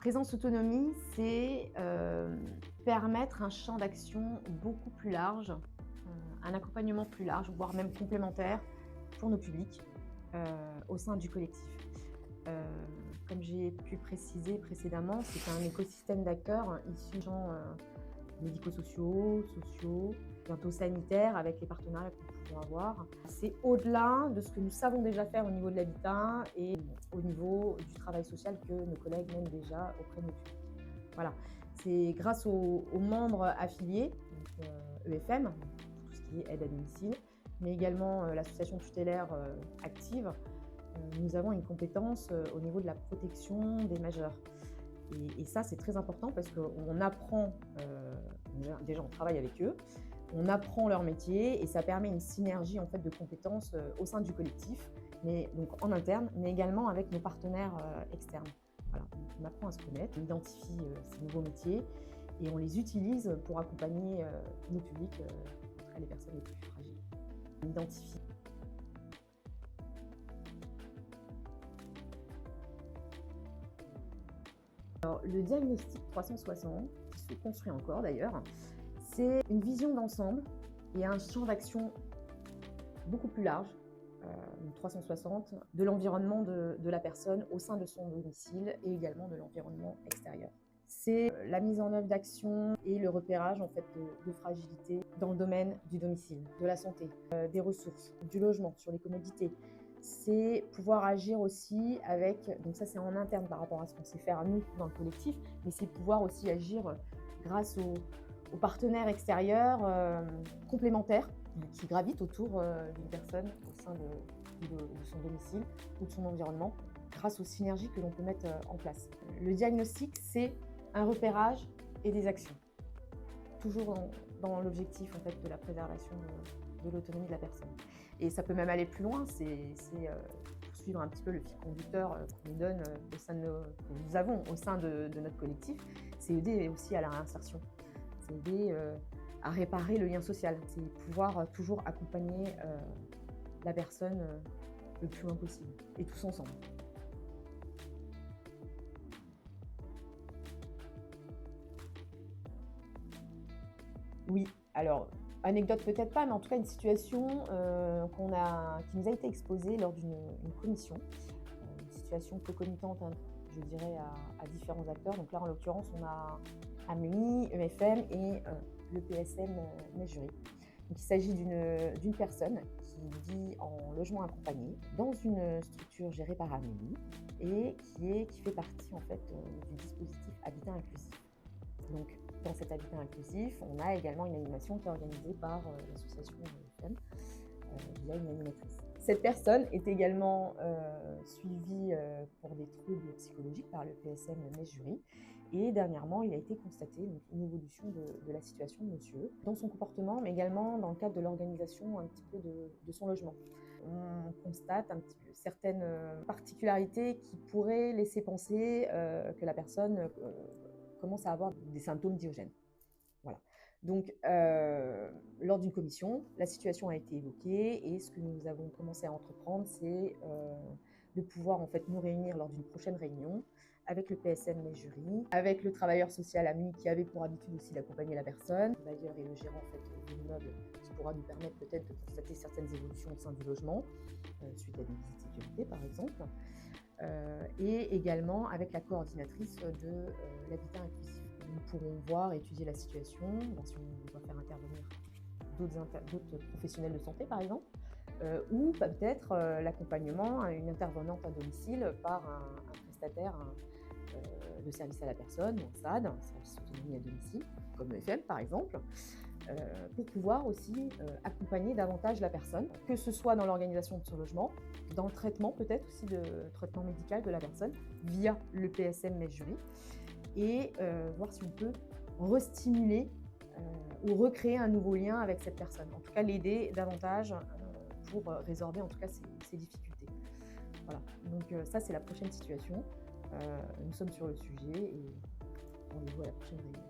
Présence autonomie, c'est permettre un champ d'action beaucoup plus large, un accompagnement plus large, voire même complémentaire pour nos publics au sein du collectif. Heu, Comme j'ai pu préciser précédemment, c'est un écosystème d'acteurs issus de gens médico-sociaux, sociaux, bientôt sanitaires, avec les partenariats que nous pouvons avoir. C'est au-delà de ce que nous savons déjà faire au niveau de l'habitat et au niveau du travail social que nos collègues mènent déjà auprès de nos publics. Voilà, c'est grâce aux membres affiliés, donc EFM, pour tout ce qui est aide à domicile, mais également l'association tutélaire active, nous avons une compétence au niveau de la protection des majeurs. Et ça, c'est très important parce qu'on apprend, déjà on travaille avec eux, on apprend leur métier et ça permet une synergie en fait de compétences au sein du collectif, mais donc en interne, mais également avec nos partenaires externes. Voilà, donc on apprend à se connaître, on identifie ces nouveaux métiers et on les utilise pour accompagner nos publics, en tout cas les personnes les plus fragiles. On identifie. Alors, le diagnostic 360, qui se construit encore d'ailleurs, c'est une vision d'ensemble et un champ d'action beaucoup plus large, 360, de l'environnement de la personne au sein de son domicile et également de l'environnement extérieur. C'est la mise en œuvre d'actions et le repérage en fait de fragilité dans le domaine du domicile, de la santé, des ressources, du logement, sur les commodités. C'est pouvoir agir aussi avec, donc ça c'est en interne par rapport à ce qu'on sait faire nous dans le collectif, mais c'est pouvoir aussi agir grâce aux partenaires extérieurs complémentaires qui gravitent autour d'une personne au sein de son domicile ou de son environnement, grâce aux synergies que l'on peut mettre en place. Le diagnostic, c'est un repérage et des actions, toujours dans l'objectif en fait, de la préservation de l'autonomie de la personne. Et ça peut même aller plus loin, c'est poursuivre un petit peu le fil conducteur qu'on nous donne au sein de que nous avons au sein de notre collectif, c'est aider aussi à la réinsertion, c'est aider à réparer le lien social, c'est pouvoir toujours accompagner la personne le plus loin possible, et tous ensemble. Oui, alors, anecdote peut-être pas, mais en tout cas une situation qui nous a été exposée lors d'une commission, une situation concomitante, hein, je dirais, à différents acteurs. Donc là, en l'occurrence, on a AMI, EFM et le PSM Mesjury. Donc il s'agit d'une personne qui vit en logement accompagné dans une structure gérée par AMI et qui fait partie en fait du dispositif Habitat Inclusif. Donc, dans cet habitat inclusif, on a également une animation qui est organisée par l'association EFM via une animatrice. Cette personne est également suivie pour des troubles psychologiques par le PSM Mesjury. Et dernièrement, il a été constaté donc, une évolution de la situation de monsieur, dans son comportement, mais également dans le cadre de l'organisation un petit peu de son logement. On constate un petit peu certaines particularités qui pourraient laisser penser que la personne commence à avoir des symptômes diogènes. Voilà. Donc, lors d'une commission, la situation a été évoquée et ce que nous avons commencé à entreprendre, c'est de pouvoir en fait nous réunir lors d'une prochaine réunion avec le PSM Mesjury, avec le travailleur social AMI qui avait pour habitude aussi d'accompagner la personne, le bailleur et le gérant en fait, de l'immeuble qui pourra nous permettre peut-être de constater certaines évolutions au sein du logement, suite à des visites sécurité par exemple, et également avec la coordinatrice de l'habitat inclusif. Nous pourrons voir, étudier la situation, voir si on doit faire intervenir d'autres professionnels de santé par exemple, ou peut-être l'accompagnement à une intervenante à domicile par un prestataire de service à la personne, ou un SAD, un service autonomie à domicile, comme EFM par exemple, pour pouvoir aussi accompagner davantage la personne, que ce soit dans l'organisation de son logement, dans le traitement peut-être aussi de traitement médical de la personne via le PSM Mesjury, et voir si on peut restimuler ou recréer un nouveau lien avec cette personne. En tout cas, l'aider davantage pour résorber en tout cas ses difficultés. Voilà, donc ça c'est la prochaine situation. Nous sommes sur le sujet et rendez-vous à la prochaine réunion.